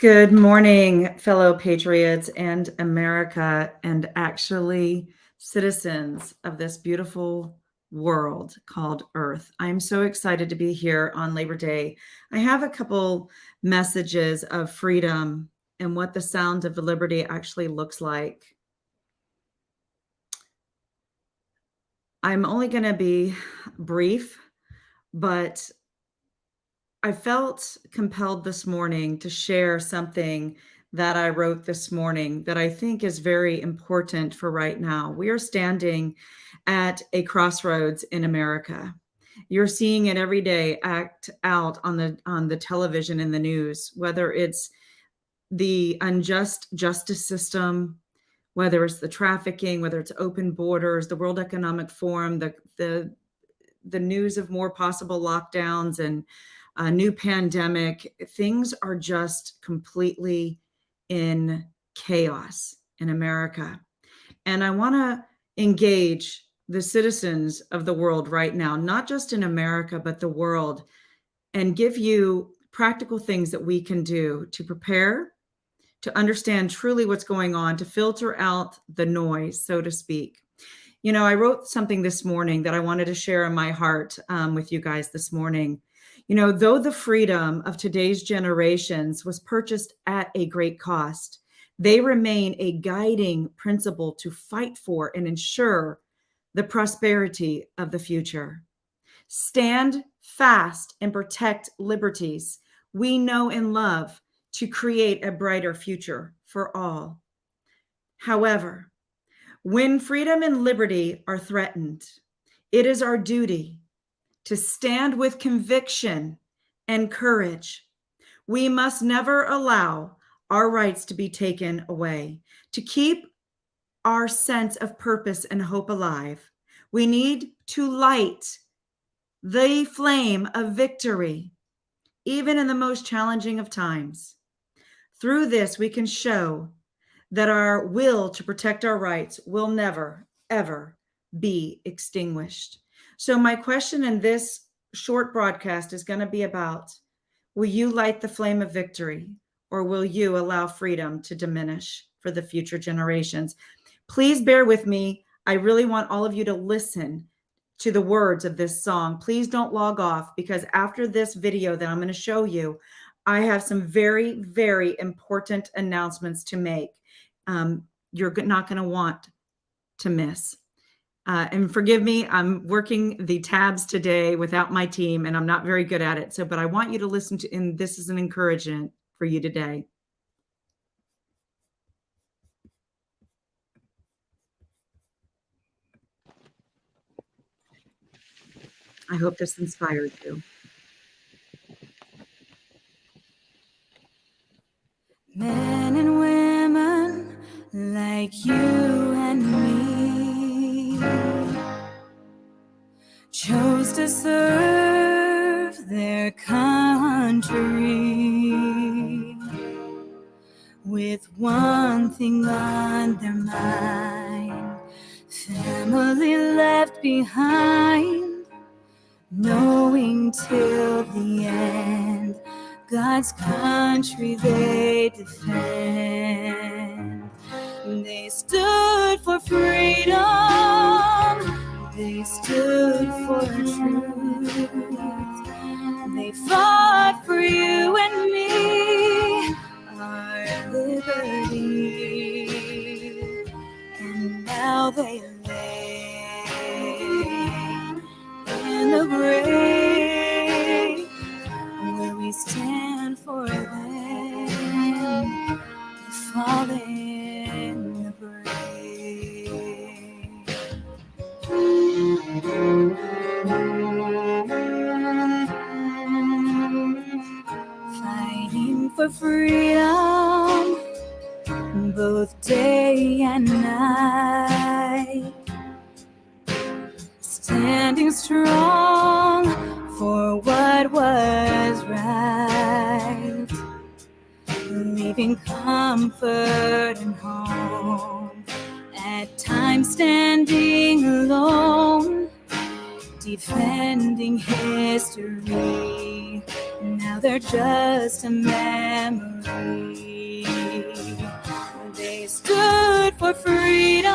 Good morning, fellow patriots and America, and actually citizens of this beautiful world called Earth. I'm so excited to be here on Labor Day. I have a couple messages of freedom and what the sound of liberty actually looks like. I'm only going to be brief, but I felt compelled this morning to share something that I wrote this morning that I think is very important for right now. We are standing at a crossroads in America. You're seeing it every day act out on the television and the news, whether it's the unjust justice system, whether it's the trafficking, whether it's open borders, the World Economic Forum, the news of more possible lockdowns and a new pandemic. Things are just completely in chaos in America. And I want to engage the citizens of the world right now, not just in America, but the world, and give you practical things that we can do to prepare, to understand truly what's going on, to filter out the noise, so to speak. You know, I wrote something this morning that I wanted to share in my heart with you guys this morning. You know, though the freedom of today's generations was purchased at a great cost, they remain a guiding principle to fight for and ensure the prosperity of the future. Stand fast and protect liberties we know and love to create a brighter future for all. However, when freedom and liberty are threatened, it is our duty to stand with conviction and courage. We must never allow our rights to be taken away. To keep our sense of purpose and hope alive, we need to light the flame of victory, even in the most challenging of times. Through this, we can show that our will to protect our rights will never, ever be extinguished. So my question in this short broadcast is going to be about, will you light the flame of victory, or will you allow freedom to diminish for the future generations? Please bear with me. I really want all of you to listen to the words of this song. Please don't log off, because after this video that I'm going to show you, I have some very, very important announcements to make. You're not going to want to miss. And forgive me, I'm working the tabs today without my team, and I'm not very good at it. But I want you to listen to, and this is an encouragement for you today. I hope this inspires you. Men and women like you and me chose to serve their country with one thing on their mind: family left behind, knowing till the end God's country they defend. They stood for freedom, they stood for truth, they fought for you and me, our liberty, and now they lay in the grave where we stand for them, falling in the brave. Fighting for freedom both day and night, standing strong for what was right, leaving comfort and home, at times standing alone, defending history, Now they're just a memory. They stood for freedom.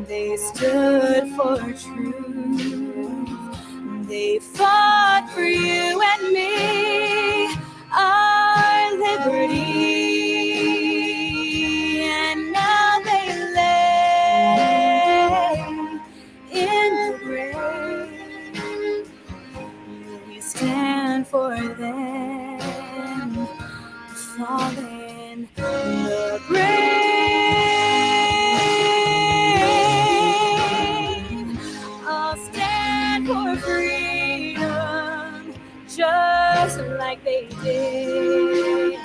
They stood for truth. They fought for you and me, our liberty. And now they lay in the grave. We stand for them, fallen in the grave. I'll stand for freedom, just like they did.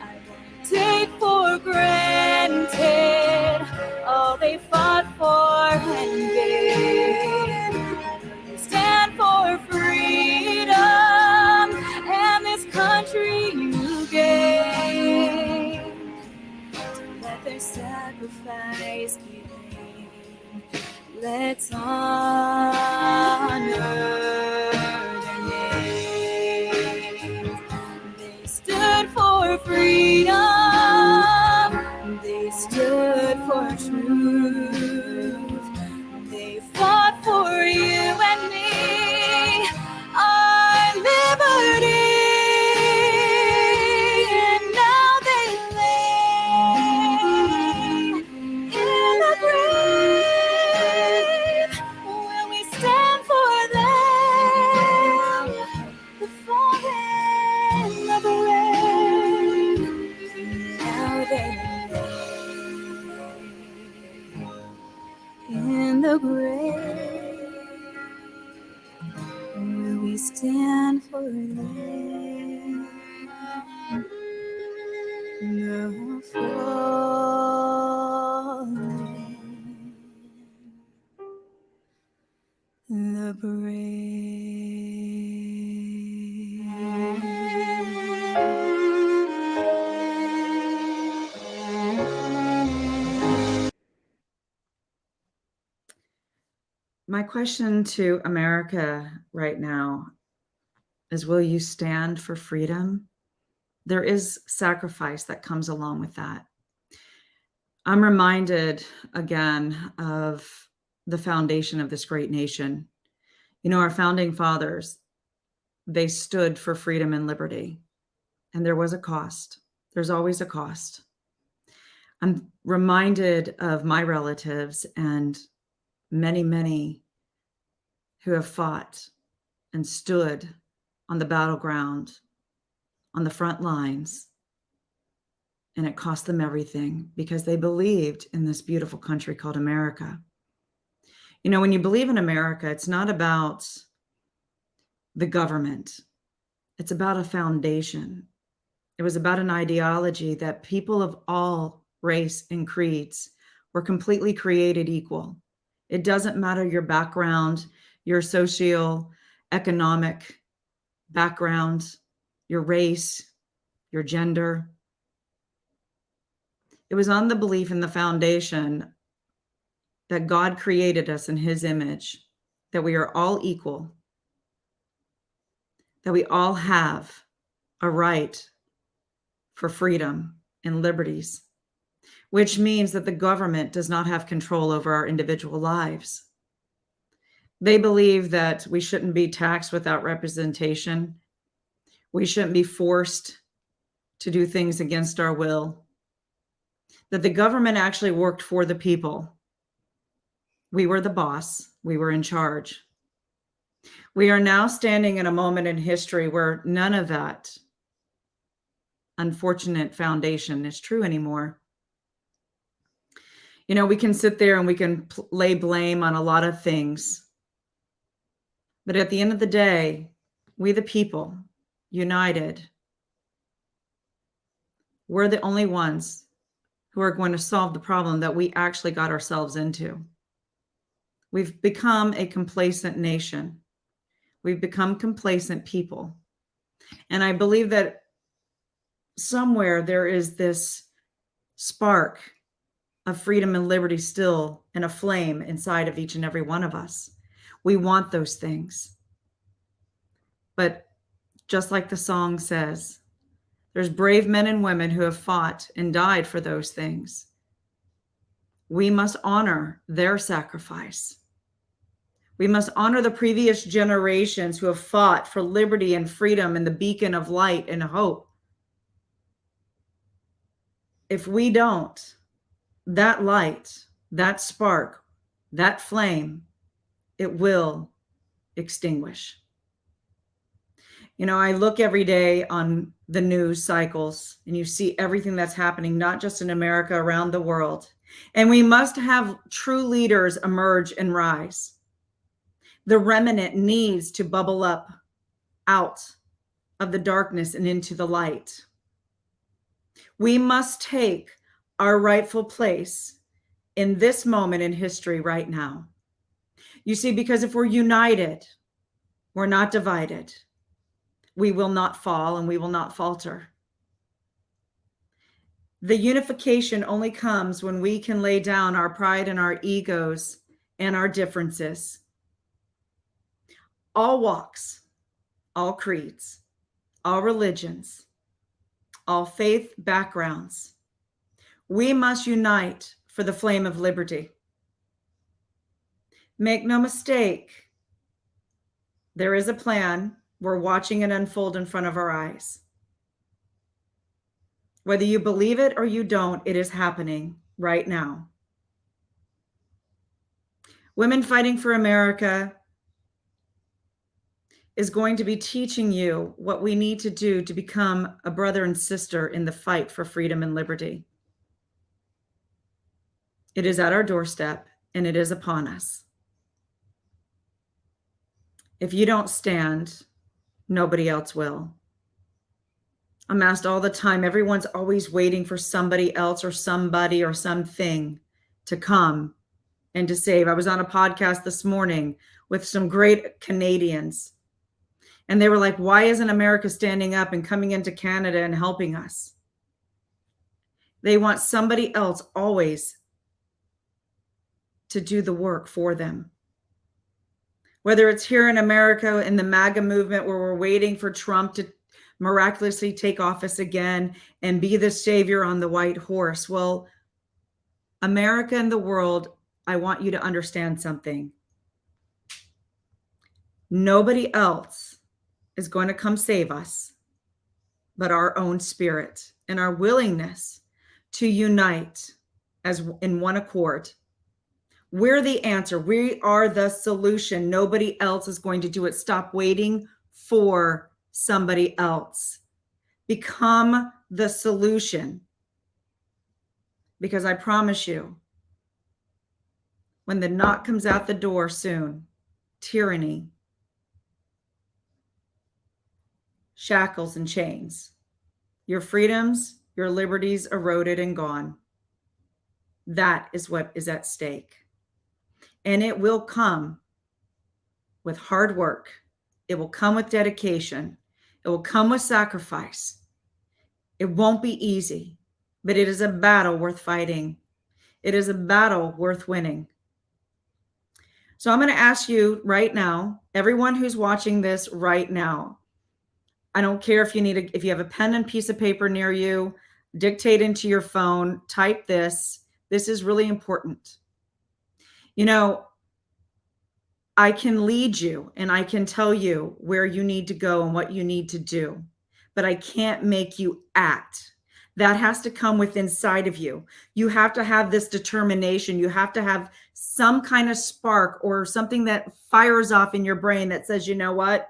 I won't take for granted all they fought for and gave. We stand for freedom and this country you gave. Don't let their sacrifice be vain. Let's honor their names. They stood for freedom. They stood for truth. They fought for you and me, our liberty. And now they lay in the grave. Will we stand for them? The fallen of the rain. Now they lay in the grave. Will we stand for them? The fallen, the brave. My question to America right now is, will you stand for freedom? There is sacrifice that comes along with that. I'm reminded again of the foundation of this great nation. You know, our founding fathers, they stood for freedom and liberty, and there was a cost. There's always a cost. I'm reminded of my relatives and many, many who have fought and stood on the battleground, on the front lines, and it cost them everything because they believed in this beautiful country called America. You know, when you believe in America, it's not about the government. It's about a foundation. It was about an ideology that people of all race and creeds were completely created equal. It doesn't matter your background, your socio-economic background, your race, your gender. It was on the belief in the foundation that God created us in his image, that we are all equal, that we all have a right for freedom and liberties, which means that the government does not have control over our individual lives. They believe that we shouldn't be taxed without representation. We shouldn't be forced to do things against our will. That the government actually worked for the people. We were the boss. We were in charge. We are now standing in a moment in history where none of that unfortunate foundation is true anymore. You know, we can sit there and we can lay blame on a lot of things. But at the end of the day, we the people, united, we're the only ones who are going to solve the problem that we actually got ourselves into. We've become a complacent nation. We've become complacent people. And I believe that somewhere there is this spark of freedom and liberty still and a flame inside of each and every one of us. We want those things. But just like the song says. There's brave men and women who have fought and died for those things. We must honor their sacrifice. We must honor the previous generations who have fought for liberty and freedom and the beacon of light and hope. If we don't, that light, that spark, that flame, it will extinguish. You know, I look every day on the news cycles and you see everything that's happening, not just in America, around the world. And we must have true leaders emerge and rise. The remnant needs to bubble up out of the darkness and into the light. We must take our rightful place in this moment in history right now. You see, because if we're united, we're not divided, we will not fall and we will not falter. The unification only comes when we can lay down our pride and our egos and our differences. All walks, all creeds, all religions, all faith backgrounds, we must unite for the flame of liberty. Make no mistake, there is a plan. We're watching it unfold in front of our eyes. Whether you believe it or you don't, it is happening right now. Women Fighting for America is going to be teaching you what we need to do to become a brother and sister in the fight for freedom and liberty. It is at our doorstep and it is upon us. If you don't stand, nobody else will. I'm asked all the time, everyone's always waiting for somebody else or somebody or something to come and to save. I was on a podcast this morning with some great Canadians, and they were like, why isn't America standing up and coming into Canada and helping us? They want somebody else always to do the work for them. Whether it's here in America in the MAGA movement where we're waiting for Trump to miraculously take office again and be the savior on the white horse. Well, America and the world, I want you to understand something. Nobody else is going to come save us but our own spirit and our willingness to unite as in one accord. We're the answer. We are the solution. Nobody else is going to do it. Stop waiting for somebody else. Become the solution. Because I promise you, when the knock comes out the door soon, tyranny, shackles and chains, your freedoms, your liberties eroded and gone. That is what is at stake. And it will come with hard work. It will come with dedication. It will come with sacrifice. It won't be easy, but it is a battle worth fighting. It is a battle worth winning. So I'm going to ask you right now, everyone who's watching this right now, I don't care if if you have a pen and piece of paper near you, dictate into your phone, type this. This is really important. You know, I can lead you and I can tell you where you need to go and what you need to do, but I can't make you act. That has to come within inside of you. You have to have this determination. You have to have some kind of spark or something that fires off in your brain that says, you know what?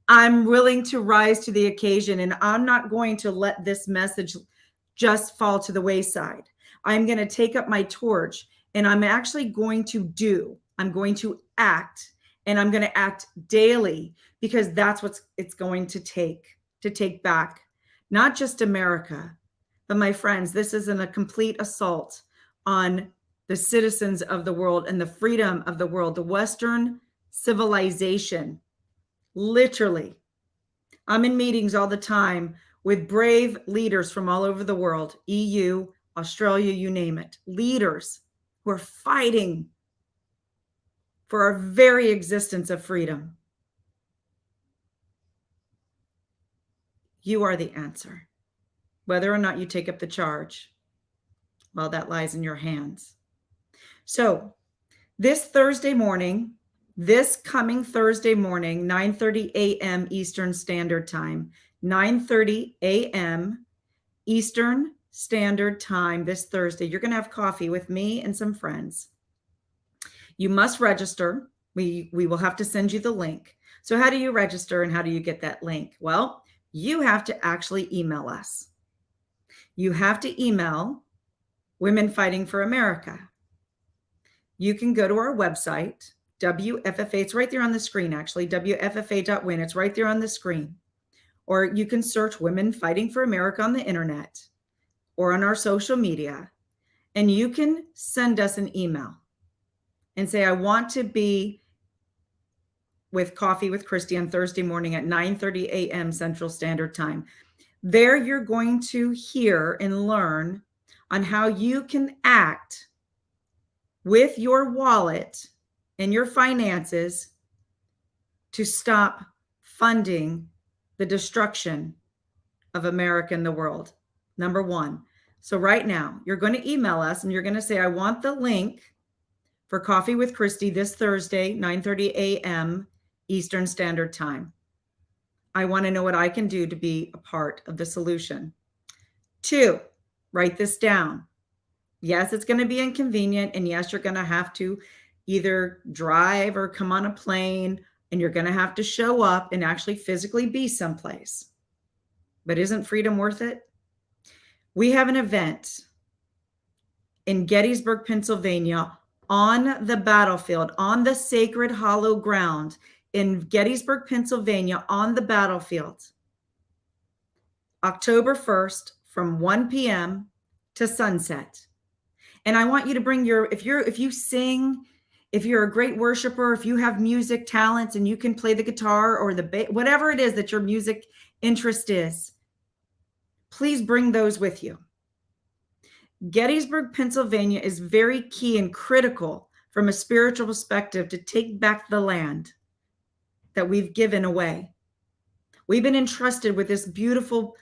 I'm willing to rise to the occasion and I'm not going to let this message just fall to the wayside. I'm going to take up my torch and I'm actually going to I'm going to act, and I'm going to act daily, because that's what it's going to take back, not just America, but my friends, this isn't a complete assault on the citizens of the world and the freedom of the world, the Western civilization. Literally, I'm in meetings all the time with brave leaders from all over the world, EU, Australia, you name it, leaders who are fighting for our very existence of freedom. You are the answer. Whether or not you take up the charge, well, that lies in your hands. So this coming Thursday morning, 9:30 a.m. Eastern Standard Time, 9:30 a.m. Eastern Standard Time this Thursday, you're going to have coffee with me and some friends. You must register. We will have to send you the link. So how do you register and how do you get that link? Well, you have to actually email us. You have to email Women Fighting for America. You can go to our website, WFFA. It's right there on the screen, actually, WFFA.win. It's right there on the screen. Or you can search Women Fighting for America on the internet or on our social media, and you can send us an email and say, I want to be with Coffee with Christy on Thursday morning at 9:30 a.m. Central Standard Time. There you're going to hear and learn on how you can act with your wallet and your finances to stop funding the destruction of America and the world. Number one. So right now, you're going to email us and you're going to say, I want the link for Coffee with Christy this Thursday, 9:30 a.m. Eastern Standard Time. I want to know what I can do to be a part of the solution. 2, write this down. Yes, it's going to be inconvenient. And yes, you're going to have to either drive or come on a plane, and you're going to have to show up and actually physically be someplace. But isn't freedom worth it? We have an event in Gettysburg, Pennsylvania, on the battlefield, on the sacred hollow ground in Gettysburg, Pennsylvania, on the battlefield, October 1st from 1 p.m. to sunset. And I want you to bring if you sing, if you're a great worshiper, if you have music talents and you can play the guitar or the whatever it is that your music interest is, please bring those with you. Gettysburg, Pennsylvania is very key and critical from a spiritual perspective to take back the land that we've given away. We've been entrusted with this beautiful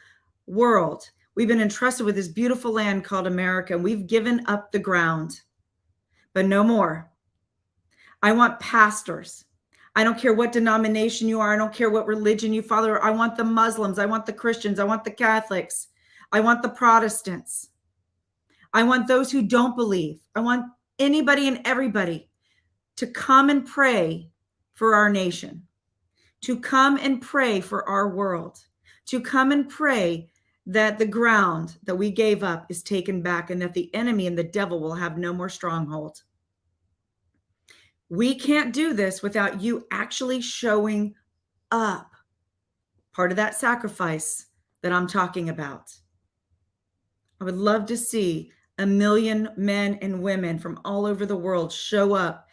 world. We've been entrusted with this beautiful land called America, and we've given up the ground, but no more. I want pastors. I don't care what denomination you are. I don't care what religion you follow. I want the Muslims. I want the Christians. I want the Catholics. I want the Protestants. I want those who don't believe. I want anybody and everybody to come and pray for our nation, to come and pray for our world, to come and pray that the ground that we gave up is taken back and that the enemy and the devil will have no more stronghold. We can't do this without you actually showing up. Part of that sacrifice that I'm talking about. I would love to see 1 million men and women from all over the world show up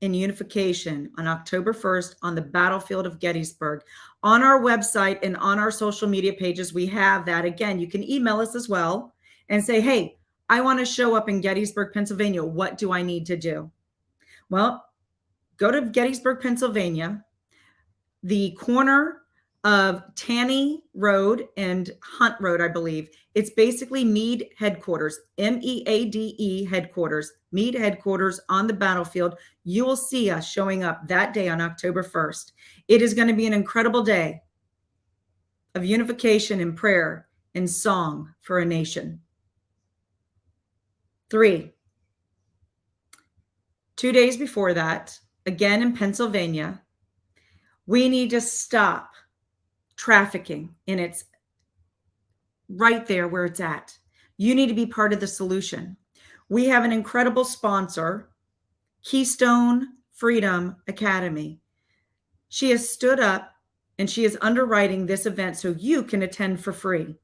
in unification on October 1st on the battlefield of Gettysburg. On our website and on our social media pages, we have that. Again, you can email us as well and say, hey, I want to show up in Gettysburg, Pennsylvania. What do I need to do? Well, go to Gettysburg, Pennsylvania, the corner of Taney Road and Hunt Road, I believe. It's basically Meade headquarters, MEADE headquarters, Meade headquarters on the battlefield. You will see us showing up that day on October 1st. It is going to be an incredible day of unification and prayer and song for a nation. 3, 2 days before that, again in Pennsylvania, we need to stop trafficking, and it's right there where it's at. You need to be part of the solution. We have an incredible sponsor, Keystone Freedom Academy. She has stood up and she is underwriting this event so you can attend for free.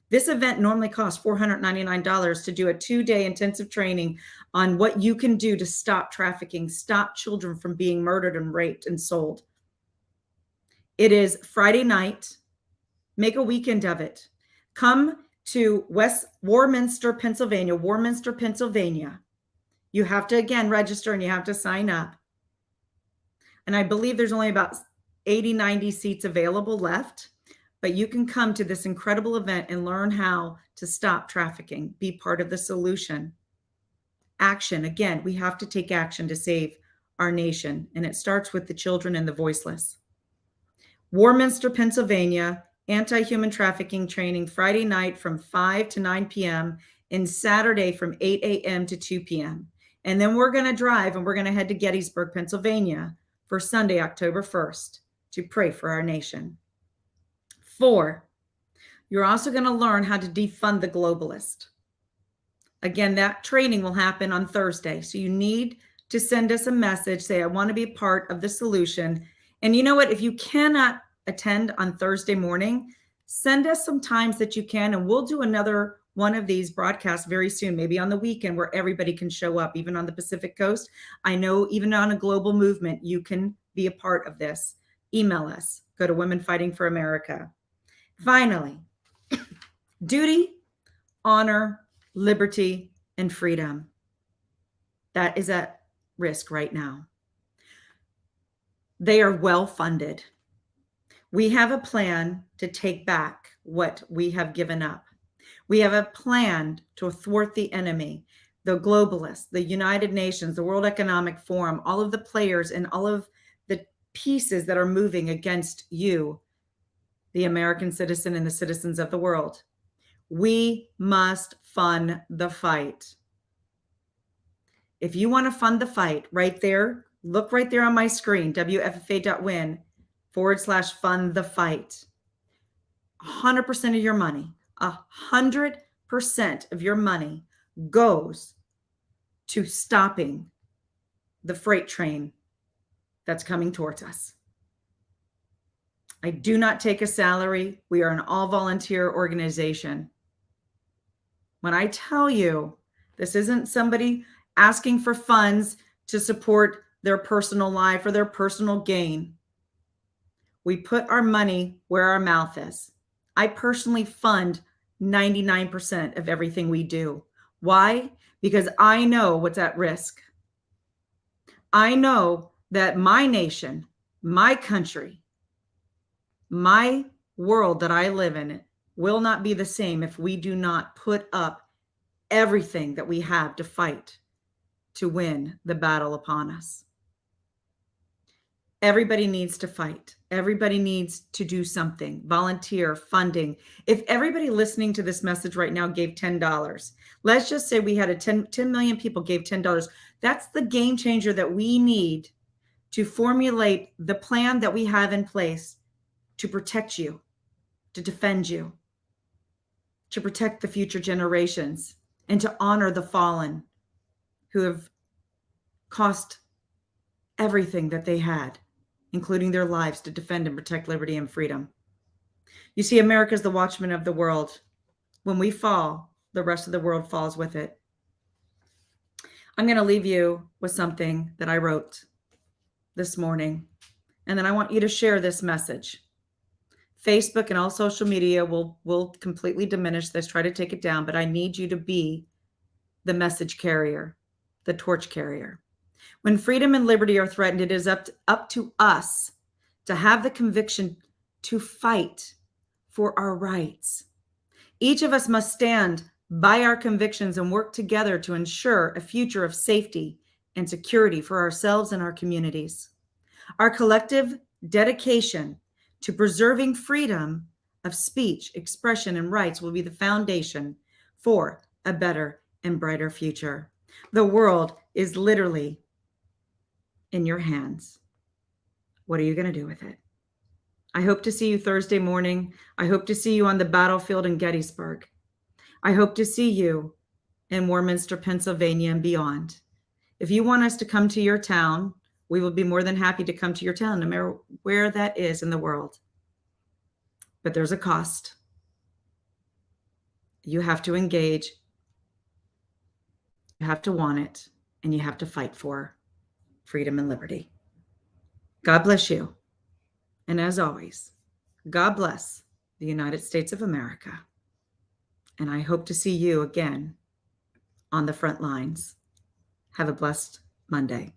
This event normally costs $499 to do a 2-day intensive training on what you can do to stop trafficking, stop children from being murdered and raped and sold. It is Friday night. Make a weekend of it. Come to Warminster, Pennsylvania. You have to, again, register and you have to sign up. And I believe there's only about 80, 90 seats available left. but you can come to this incredible event and learn how to stop trafficking, be part of the solution. Action. Again, we have to take action to save our nation, and it starts with the children and the voiceless. Warminster, Pennsylvania, anti-human trafficking training Friday night from 5 to 9 p.m. and Saturday from 8 a.m. to 2 p.m. And then we're going to drive and we're going to head to Gettysburg, Pennsylvania for Sunday, October 1st to pray for our nation. 4, you're also going to learn how to defund the globalist. Again, that training will happen on Thursday. So you need to send us a message, say, I want to be part of the solution. And you know what? If you cannot attend on Thursday morning, send us some times that you can, and we'll do another one of these broadcasts very soon, maybe on the weekend where everybody can show up, even on the Pacific Coast. I know even on a global movement, you can be a part of this. Email us. Go to Women Fighting for America. Finally, duty, honor, liberty, and freedom. That is at risk right now. They are well funded. We have a plan to take back what we have given up. We have a plan to thwart the enemy, the globalists, the United Nations, the World Economic Forum, all of the players and all of the pieces that are moving against you, the American citizen and the citizens of the world. We must fund the fight. If you want to fund the fight, right there, look right there on my screen, WFFA.win/fund the fight. 100% of your money, 100% of your money goes to stopping the freight train that's coming towards us. I do not take a salary. We are an all-volunteer organization. When I tell you this isn't somebody asking for funds to support their personal life or their personal gain, we put our money where our mouth is. I personally fund 99% of everything we do. Why? Because I know what's at risk. I know that my nation, my country, my world that I live in will not be the same if we do not put up everything that we have to fight to win the battle upon us. Everybody needs to fight. Everybody needs to do something. Volunteer, funding. If everybody listening to this message right now gave $10, let's just say we had 10 million people gave $10. That's the game changer that we need to formulate the plan that we have in place to protect you, to defend you, to protect the future generations, and to honor the fallen who have cost everything that they had, including their lives, to defend and protect liberty and freedom. You see, America is the watchman of the world. When we fall, the rest of the world falls with it. I'm going to leave you with something that I wrote this morning, and then I want you to share this message. Facebook and all social media will completely diminish this, try to take it down, but I need you to be the message carrier, the torch carrier. When freedom and liberty are threatened, it is up to us to have the conviction to fight for our rights. Each of us must stand by our convictions and work together to ensure a future of safety and security for ourselves and our communities. Our collective dedication to preserving freedom of speech, expression, and rights will be the foundation for a better and brighter future. The world is literally in your hands. What are you going to do with it? I hope to see you Thursday morning. I hope to see you on the battlefield in Gettysburg. I hope to see you in Warminster, Pennsylvania, and beyond. If you want us to come to your town, we will be more than happy to come to your town, no matter where that is in the world. But there's a cost. You have to engage. You have to want it, and you have to fight for freedom and liberty. God bless you. And as always, God bless the United States of America. And I hope to see you again on the front lines. Have a blessed Monday.